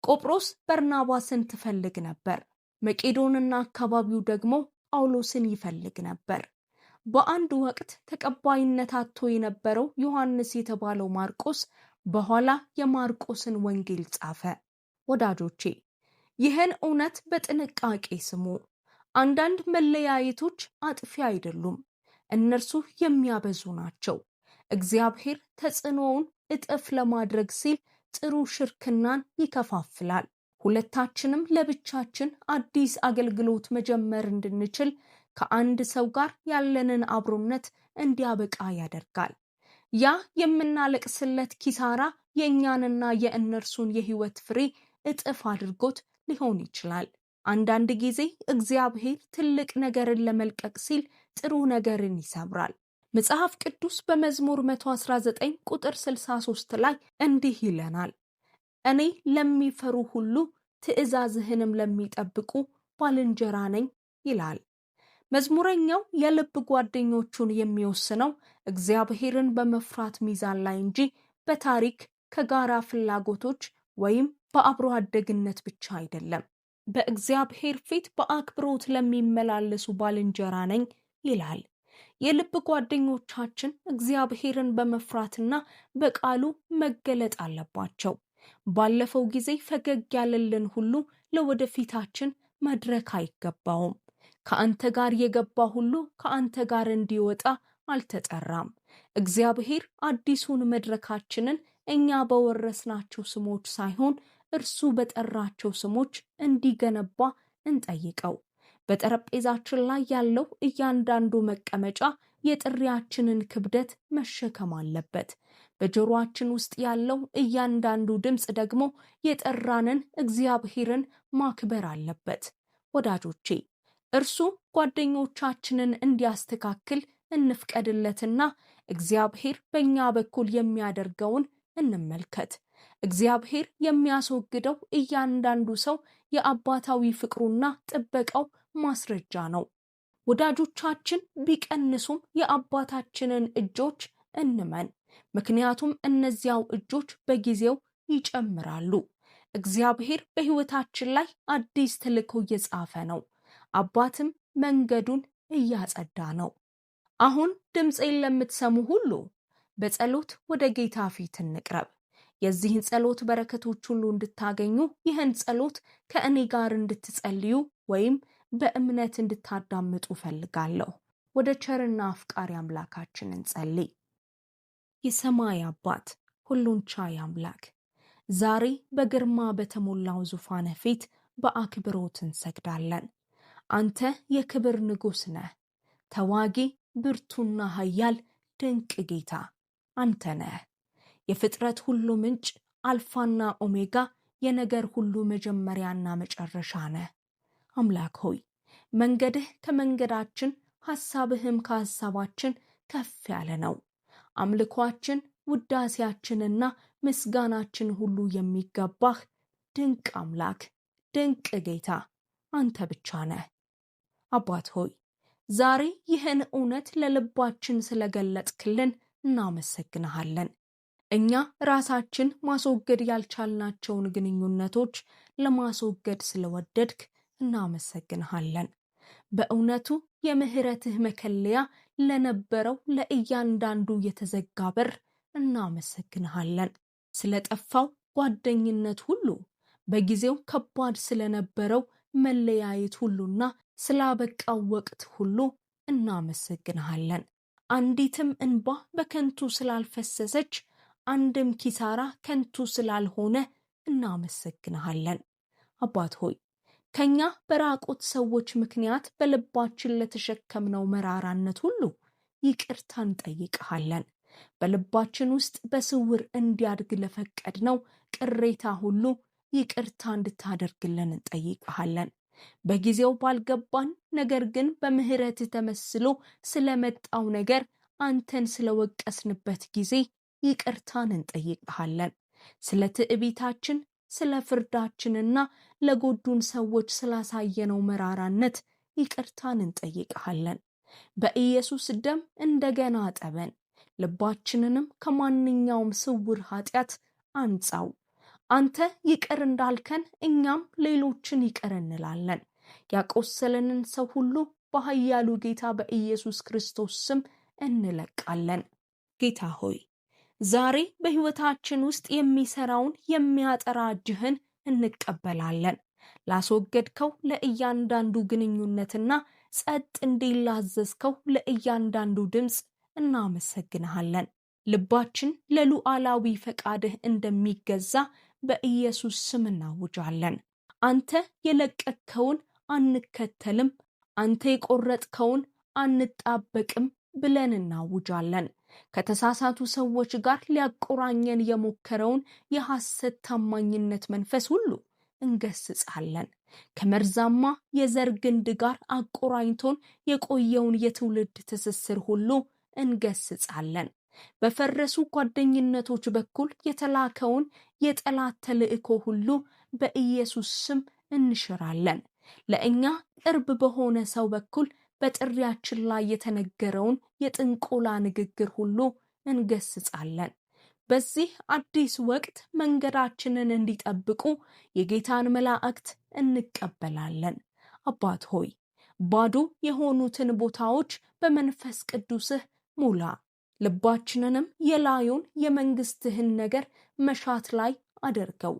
ቆጵሮስ በርናባስን ትፈልግ ነበር። መቄዶንና አካባቢው ደግሞ ጳውሎስን ይፈልግ ነበር። በአንድ ወቅት ተቀባይነት አጥቶ የነበረው ዮሐንስ የተባለው ማርቆስ በኋላ የማርቆስን ወንጌል ጻፈ። ወዳጆቼ ይህን እውነት በጥንቃቄ ስሙ። አንዳንድ መለያየቶች አጥፊ አይደሉም፣ እነርሱ የሚያበዙ ናቸው። እግዚአብሔር ተጽዕኖውን እጥፍ ለማድረግ ሲል ጥሩ ሽርክናን ይከፋፍላል። ሁለታችንም ለብቻችን አዲስ አገልግሎት መጀመር እንድንችል ከአንድ ሰው ጋር ያለንን አብሮነት እንዲያበቃ ያደርጋል። ያ የምናለቅስለት ኪሳራ የእኛንና የእነርሱን የህይወት ፍሬ እጥፍ አድርጎት ሊሆን ይችላል። አንዳንድ ጊዜ እግዚአብሔር ትልቅ ነገርን ለመልቀቅ ሲል ጥሩ ነገርን ይሰብራል። መጽሐፍ ቅዱስ በመዝሙር 119 ቁጥር 63 ላይ እንዲህ ይለናል፣ እኔ ለሚፈሩ ሁሉ ትእዛዝህንም ለሚጠብቁ ባልንጀራ ነኝ ይላል። መዝሙረኛው የልብ ጓደኞቹን የሚወስነው እግዚአብሔርን በመፍራት ሚዛን ላይ እንጂ በታሪክ ከጋራ ፍላጎቶች ወይም በአብሮ አደግነት ብቻ አይደለም። በእግዚአብሔር ፊት በአክብሮት ለሚመላለሱ ባልንጀራ ነኝ ይላል። የልብ ጓደኞቻችን እግዚአብሔርን በመፍራትና በቃሉ መገለጥ አለባቸው። ባለፈው ጊዜ ፈገግ ያለልን ሁሉ ለወደፊታችን መድረክ አይገባውም። ከአንተ ጋር የገባ ሁሉ ከአንተ ጋር እንዲወጣ አልተጠራም። እግዚአብሔር አዲሱን መድረካችንን እኛ በወረስናቸው ስሞች ሳይሆን እርሱ በጠራቸው ስሞች እንዲገነባ እንጠይቀው። በጠረጴዛችን ላይ ያለው እያንዳንዱ መቀመጫ የጥሪያችንን ክብደት መሸከም አለበት። በጆሮአችን ውስጥ ያለው እያንዳንዱ ድምፅ ደግሞ የጠራንን እግዚአብሔርን ማክበር አለበት። ወዳጆቼ እርሱ ጓደኞቻችንን እንዲያስተካክል እንፍቀድለትና እግዚአብሔር በእኛ በኩል የሚያደርገውን እንመልከት። እግዚአብሔር የሚያስወግደው እያንዳንዱ ሰው የአባታዊ ፍቅሩና ጥበቃው ማስረጃ ነው። ወዳጆቻችን ቢቀንሱም የአባታችንን እጆች እንመን፣ ምክንያቱም እነዚያው እጆች በጊዜው ይጨምራሉ። እግዚአብሔር በሕይወታችን ላይ አዲስ ተልእኮ እየጻፈ ነው። አባትም መንገዱን እያጸዳ ነው። አሁን ድምፄን ለምትሰሙ ሁሉ በጸሎት ወደ ጌታ ፊት እንቅረብ። የዚህን ጸሎት በረከቶች ሁሉ እንድታገኙ ይህን ጸሎት ከእኔ ጋር እንድትጸልዩ ወይም በእምነት እንድታዳምጡ ፈልጋለሁ። ወደ ቸርና አፍቃሪ አምላካችን እንጸልይ። የሰማይ አባት፣ ሁሉን ቻይ አምላክ፣ ዛሬ በግርማ በተሞላው ዙፋን ፊት በአክብሮት እንሰግዳለን። አንተ የክብር ንጉሥ ነህ። ተዋጊ፣ ብርቱና ኃያል ድንቅ ጌታ አንተ ነህ። የፍጥረት ሁሉ ምንጭ፣ አልፋና ኦሜጋ፣ የነገር ሁሉ መጀመሪያና መጨረሻ ነህ። አምላክ ሆይ መንገድህ ከመንገዳችን፣ ሐሳብህም ከሐሳባችን ከፍ ያለ ነው። አምልኳችን፣ ውዳሴያችንና ምስጋናችን ሁሉ የሚገባህ ድንቅ አምላክ፣ ድንቅ ጌታ አንተ ብቻ ነህ። አባት ሆይ ዛሬ ይህን እውነት ለልባችን ስለገለጥክልን እናመሰግንሃለን። እኛ ራሳችን ማስወገድ ያልቻልናቸውን ግንኙነቶች ለማስወገድ ስለወደድክ እናመሰግንሃለን። በእውነቱ የምህረትህ መከለያ ለነበረው ለእያንዳንዱ የተዘጋ በር እናመሰግንሃለን። ስለጠፋው ጓደኝነት ሁሉ፣ በጊዜው ከባድ ስለነበረው መለያየት ሁሉና ስላበቃው ወቅት ሁሉ እናመሰግንሃለን። አንዲትም እንባ በከንቱ ስላልፈሰሰች፣ አንድም ኪሳራ ከንቱ ስላልሆነ እናመሰግንሃለን። አባት ሆይ ከኛ በራቁት ሰዎች ምክንያት በልባችን ለተሸከምነው መራራነት ሁሉ ይቅርታ እንጠይቅሃለን። በልባችን ውስጥ በስውር እንዲያድግ ለፈቀድነው ቅሬታ ሁሉ ይቅርታ እንድታደርግልን እንጠይቅሃለን። በጊዜው ባልገባን ነገር ግን በምህረት ተመስሎ ስለመጣው ነገር አንተን ስለወቀስንበት ጊዜ ይቅርታን እንጠይቅሃለን። ስለ ትዕቢታችን፣ ስለ ፍርዳችንና ለጎዱን ሰዎች ስላሳየነው መራራነት ይቅርታን እንጠይቅሃለን። በኢየሱስ ደም እንደገና አጠበን፣ ልባችንንም ከማንኛውም ስውር ኃጢአት አንጻው። አንተ ይቅር እንዳልከን እኛም ሌሎችን ይቅር እንላለን። ያቆሰለንን ሰው ሁሉ በኃያሉ ጌታ በኢየሱስ ክርስቶስ ስም እንለቃለን። ጌታ ሆይ ዛሬ በሕይወታችን ውስጥ የሚሰራውን የሚያጠራ እጅህን እንቀበላለን። ላስወገድከው ለእያንዳንዱ ግንኙነትና ጸጥ እንዲል ላዘዝከው ለእያንዳንዱ ድምፅ እናመሰግንሃለን። ልባችን ለሉዓላዊ ፈቃድህ እንደሚገዛ በኢየሱስ ስም እናውጃለን። አንተ የለቀቅከውን አንከተልም፣ አንተ የቆረጥከውን አንጣበቅም ብለን እናውጃለን። ከተሳሳቱ ሰዎች ጋር ሊያቆራኘን የሞከረውን የሐሰት ታማኝነት መንፈስ ሁሉ እንገስጻለን። ከመርዛማ የዘር ግንድ ጋር አቆራኝቶን የቆየውን የትውልድ ትስስር ሁሉ እንገስጻለን። በፈረሱ ጓደኝነቶች በኩል የተላከውን የጠላት ተልእኮ ሁሉ በኢየሱስ ስም እንሽራለን። ለእኛ ቅርብ በሆነ ሰው በኩል በጥሪያችን ላይ የተነገረውን የጥንቆላ ንግግር ሁሉ እንገስጻለን። በዚህ አዲስ ወቅት መንገዳችንን እንዲጠብቁ የጌታን መላእክት እንቀበላለን። አባት ሆይ ባዶ የሆኑትን ቦታዎች በመንፈስ ቅዱስህ ሙላ። ልባችንንም የላዩን የመንግስትህን ነገር መሻት ላይ አድርገው።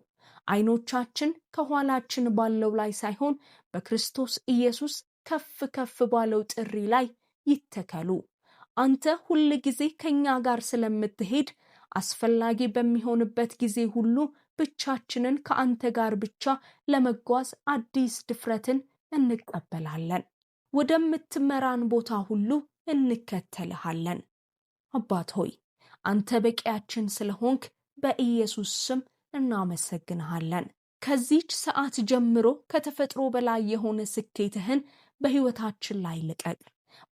ዓይኖቻችን ከኋላችን ባለው ላይ ሳይሆን በክርስቶስ ኢየሱስ ከፍ ከፍ ባለው ጥሪ ላይ ይተከሉ። አንተ ሁል ጊዜ ከኛ ጋር ስለምትሄድ አስፈላጊ በሚሆንበት ጊዜ ሁሉ ብቻችንን ከአንተ ጋር ብቻ ለመጓዝ አዲስ ድፍረትን እንቀበላለን። ወደምትመራን ቦታ ሁሉ እንከተልሃለን። አባት ሆይ አንተ በቂያችን ስለሆንክ በኢየሱስ ስም እናመሰግንሃለን። ከዚች ሰዓት ጀምሮ ከተፈጥሮ በላይ የሆነ ስኬትህን በሕይወታችን ላይ ልቀቅ።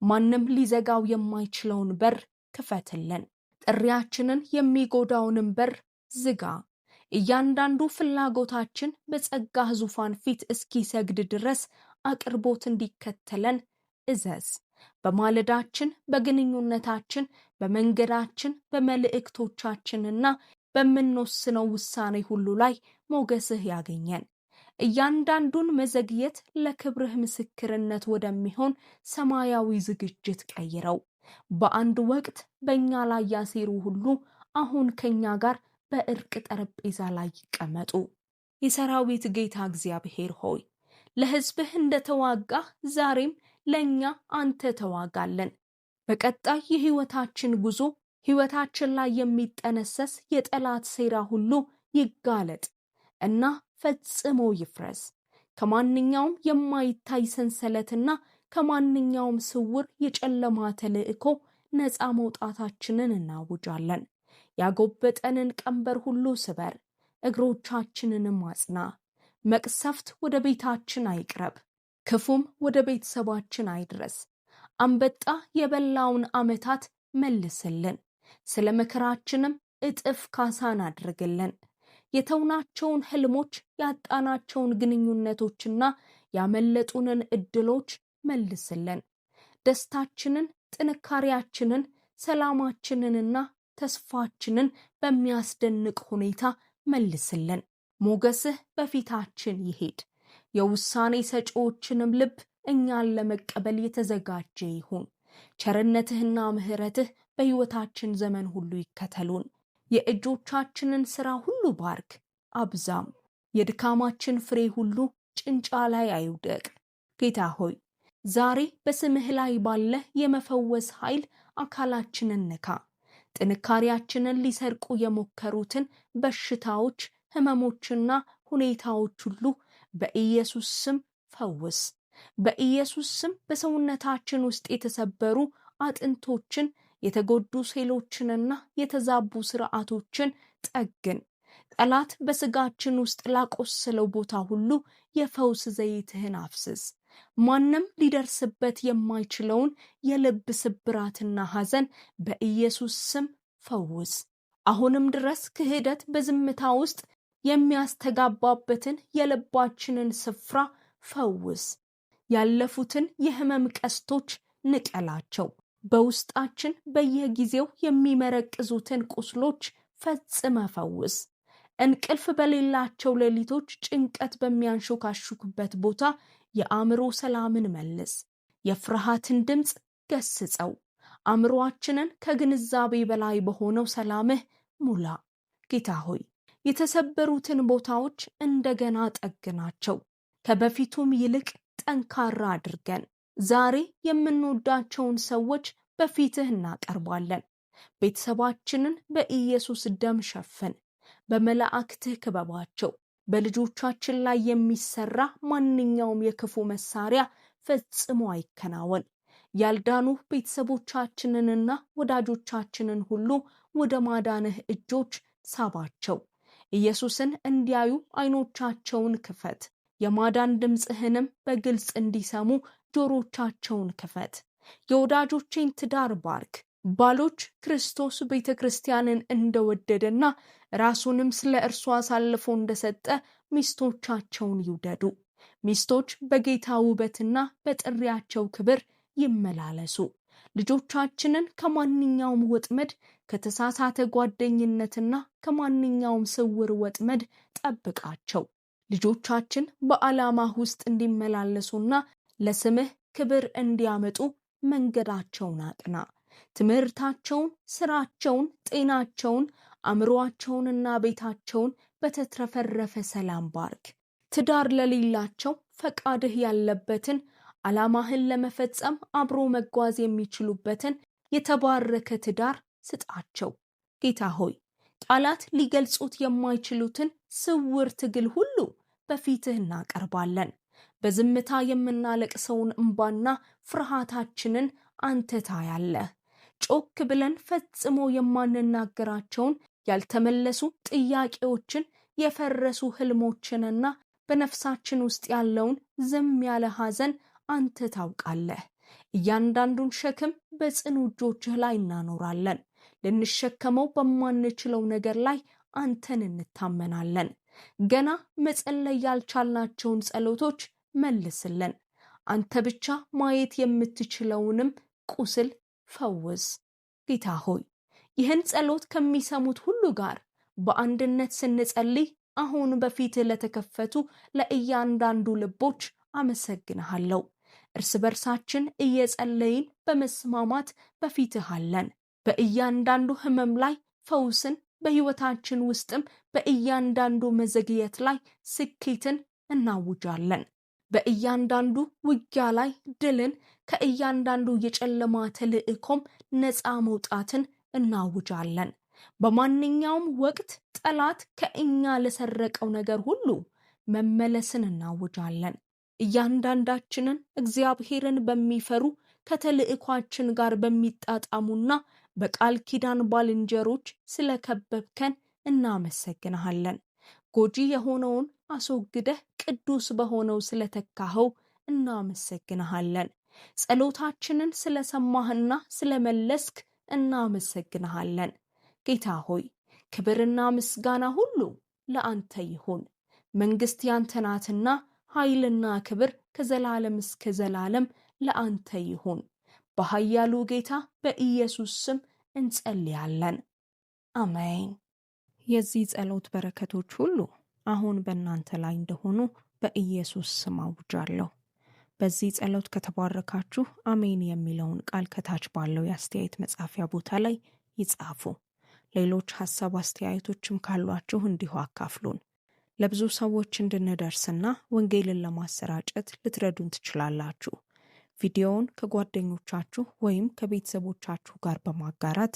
ማንም ሊዘጋው የማይችለውን በር ክፈትልን። ጥሪያችንን የሚጎዳውንም በር ዝጋ። እያንዳንዱ ፍላጎታችን በጸጋህ ዙፋን ፊት እስኪሰግድ ድረስ አቅርቦት እንዲከተለን እዘዝ። በማለዳችን፣ በግንኙነታችን፣ በመንገዳችን፣ በመልእክቶቻችንና በምንወስነው ውሳኔ ሁሉ ላይ ሞገስህ ያገኘን። እያንዳንዱን መዘግየት ለክብርህ ምስክርነት ወደሚሆን ሰማያዊ ዝግጅት ቀይረው። በአንድ ወቅት በእኛ ላይ ያሴሩ ሁሉ አሁን ከኛ ጋር በእርቅ ጠረጴዛ ላይ ይቀመጡ። የሰራዊት ጌታ እግዚአብሔር ሆይ ለሕዝብህ እንደተዋጋህ ዛሬም ለእኛ አንተ ተዋጋለን። በቀጣይ የሕይወታችን ጉዞ ሕይወታችን ላይ የሚጠነሰስ የጠላት ሴራ ሁሉ ይጋለጥ እና ፈጽሞ ይፍረስ። ከማንኛውም የማይታይ ሰንሰለትና ከማንኛውም ስውር የጨለማ ተልእኮ ነፃ መውጣታችንን እናውጃለን። ያጎበጠንን ቀንበር ሁሉ ስበር፣ እግሮቻችንንም አጽና። መቅሰፍት ወደ ቤታችን አይቅረብ፣ ክፉም ወደ ቤተሰባችን አይድረስ። አንበጣ የበላውን ዓመታት መልስልን፣ ስለ መከራችንም እጥፍ ካሳን አድርግልን። የተውናቸውን ህልሞች፣ ያጣናቸውን ግንኙነቶችና ያመለጡንን እድሎች መልስልን። ደስታችንን፣ ጥንካሬያችንን፣ ሰላማችንንና ተስፋችንን በሚያስደንቅ ሁኔታ መልስልን። ሞገስህ በፊታችን ይሄድ። የውሳኔ ሰጪዎችንም ልብ እኛን ለመቀበል የተዘጋጀ ይሁን። ቸርነትህና ምሕረትህ በሕይወታችን ዘመን ሁሉ ይከተሉን። የእጆቻችንን ሥራ ሁሉ ባርክ፣ አብዛም። የድካማችን ፍሬ ሁሉ ጭንጫ ላይ አይውደቅ። ጌታ ሆይ ዛሬ በስምህ ላይ ባለ የመፈወስ ኃይል አካላችንን ነካ። ጥንካሬያችንን ሊሰርቁ የሞከሩትን በሽታዎች፣ ህመሞችና ሁኔታዎች ሁሉ በኢየሱስ ስም ፈውስ። በኢየሱስ ስም በሰውነታችን ውስጥ የተሰበሩ አጥንቶችን፣ የተጎዱ ሴሎችንና የተዛቡ ስርዓቶችን ጠግን። ጠላት በስጋችን ውስጥ ላቆሰለው ቦታ ሁሉ የፈውስ ዘይትህን አፍስስ። ማንም ሊደርስበት የማይችለውን የልብ ስብራትና ሐዘን በኢየሱስ ስም ፈውስ። አሁንም ድረስ ክህደት በዝምታ ውስጥ የሚያስተጋባበትን የልባችንን ስፍራ ፈውስ። ያለፉትን የህመም ቀስቶች ንቀላቸው። በውስጣችን በየጊዜው የሚመረቅዙትን ቁስሎች ፈጽመ ፈውስ። እንቅልፍ በሌላቸው ሌሊቶች ጭንቀት በሚያንሾካሹክበት ቦታ የአእምሮ ሰላምን መልስ። የፍርሃትን ድምፅ ገስጸው። አእምሮአችንን ከግንዛቤ በላይ በሆነው ሰላምህ ሙላ። ጌታ ሆይ የተሰበሩትን ቦታዎች እንደገና ጠግናቸው። ከበፊቱም ይልቅ ጠንካራ አድርገን። ዛሬ የምንወዳቸውን ሰዎች በፊትህ እናቀርባለን። ቤተሰባችንን በኢየሱስ ደም ሸፍን። በመላእክትህ ክበባቸው። በልጆቻችን ላይ የሚሰራ ማንኛውም የክፉ መሳሪያ ፈጽሞ አይከናወን። ያልዳኑ ቤተሰቦቻችንንና ወዳጆቻችንን ሁሉ ወደ ማዳንህ እጆች ሳባቸው። ኢየሱስን እንዲያዩ ዓይኖቻቸውን ክፈት። የማዳን ድምፅህንም በግልጽ እንዲሰሙ ጆሮቻቸውን ክፈት። የወዳጆቼን ትዳር ባርክ። ባሎች ክርስቶስ ቤተ ክርስቲያንን እንደወደደና ራሱንም ስለ እርሱ አሳልፎ እንደሰጠ ሚስቶቻቸውን ይውደዱ። ሚስቶች በጌታ ውበትና በጥሪያቸው ክብር ይመላለሱ። ልጆቻችንን ከማንኛውም ወጥመድ፣ ከተሳሳተ ጓደኝነትና ከማንኛውም ስውር ወጥመድ ጠብቃቸው። ልጆቻችን በዓላማህ ውስጥ እንዲመላለሱና ለስምህ ክብር እንዲያመጡ መንገዳቸውን አቅና። ትምህርታቸውን፣ ስራቸውን፣ ጤናቸውን፣ አእምሮአቸውንና ቤታቸውን በተትረፈረፈ ሰላም ባርክ። ትዳር ለሌላቸው ፈቃድህ ያለበትን ዓላማህን ለመፈጸም አብሮ መጓዝ የሚችሉበትን የተባረከ ትዳር ስጣቸው። ጌታ ሆይ ቃላት ሊገልጹት የማይችሉትን ስውር ትግል ሁሉ በፊትህ እናቀርባለን። በዝምታ የምናለቅሰውን እንባና ፍርሃታችንን አንተ ታያለህ። ጮክ ብለን ፈጽሞ የማንናገራቸውን ያልተመለሱ ጥያቄዎችን፣ የፈረሱ ህልሞችንና በነፍሳችን ውስጥ ያለውን ዝም ያለ ሐዘን አንተ ታውቃለህ። እያንዳንዱን ሸክም በጽኑ እጆችህ ላይ እናኖራለን። ልንሸከመው በማንችለው ነገር ላይ አንተን እንታመናለን። ገና መጸለይ ያልቻልናቸውን ጸሎቶች መልስልን። አንተ ብቻ ማየት የምትችለውንም ቁስል ፈውስ። ጌታ ሆይ ይህን ጸሎት ከሚሰሙት ሁሉ ጋር በአንድነት ስንጸልይ አሁን በፊትህ ለተከፈቱ ለእያንዳንዱ ልቦች አመሰግንሃለሁ። እርስ በርሳችን እየጸለይን በመስማማት በፊትህ አለን። በእያንዳንዱ ህመም ላይ ፈውስን፣ በሕይወታችን ውስጥም በእያንዳንዱ መዘግየት ላይ ስኬትን እናውጃለን። በእያንዳንዱ ውጊያ ላይ ድልን፣ ከእያንዳንዱ የጨለማ ተልእኮም ነፃ መውጣትን እናውጃለን። በማንኛውም ወቅት ጠላት ከእኛ ለሰረቀው ነገር ሁሉ መመለስን እናውጃለን። እያንዳንዳችንን እግዚአብሔርን በሚፈሩ ከተልእኳችን ጋር በሚጣጣሙና በቃል ኪዳን ባልንጀሮች ስለከበብከን እናመሰግንሃለን። ጎጂ የሆነውን አስወግደህ ቅዱስ በሆነው ስለተካኸው እናመሰግንሃለን። ጸሎታችንን ስለሰማህና ስለመለስክ እናመሰግንሃለን። ጌታ ሆይ ክብርና ምስጋና ሁሉ ለአንተ ይሁን። መንግሥት ያንተ ናትና ኃይልና ክብር ከዘላለም እስከ ዘላለም ለአንተ ይሁን። በኃያሉ ጌታ በኢየሱስ ስም እንጸልያለን። አሜን። የዚህ ጸሎት በረከቶች ሁሉ አሁን በእናንተ ላይ እንደሆኑ በኢየሱስ ስም አውጃለሁ። በዚህ ጸሎት ከተባረካችሁ አሜን የሚለውን ቃል ከታች ባለው የአስተያየት መጻፊያ ቦታ ላይ ይጻፉ። ሌሎች ሐሳብ አስተያየቶችም ካሏችሁ እንዲሁ አካፍሉን። ለብዙ ሰዎች እንድንደርስና ወንጌልን ለማሰራጨት ልትረዱን ትችላላችሁ። ቪዲዮውን ከጓደኞቻችሁ ወይም ከቤተሰቦቻችሁ ጋር በማጋራት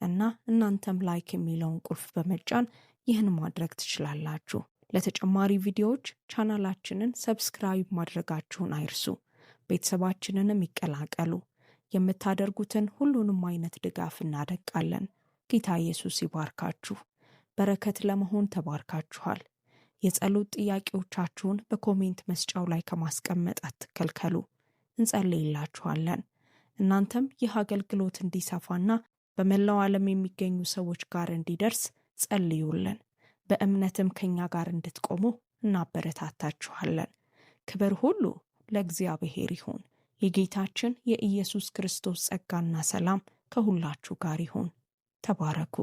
እና እናንተም ላይክ የሚለውን ቁልፍ በመጫን ይህን ማድረግ ትችላላችሁ። ለተጨማሪ ቪዲዮዎች ቻናላችንን ሰብስክራይብ ማድረጋችሁን አይርሱ። ቤተሰባችንንም ይቀላቀሉ። የምታደርጉትን ሁሉንም አይነት ድጋፍ እናደቃለን። ጌታ ኢየሱስ ይባርካችሁ። በረከት ለመሆን ተባርካችኋል። የጸሎት ጥያቄዎቻችሁን በኮሜንት መስጫው ላይ ከማስቀመጥ አትከልከሉ። እንጸልይላችኋለን። እናንተም ይህ አገልግሎት እንዲሰፋና በመላው ዓለም የሚገኙ ሰዎች ጋር እንዲደርስ ጸልዩልን። በእምነትም ከኛ ጋር እንድትቆሙ እናበረታታችኋለን። ክብር ሁሉ ለእግዚአብሔር ይሁን። የጌታችን የኢየሱስ ክርስቶስ ጸጋና ሰላም ከሁላችሁ ጋር ይሁን። ተባረኩ።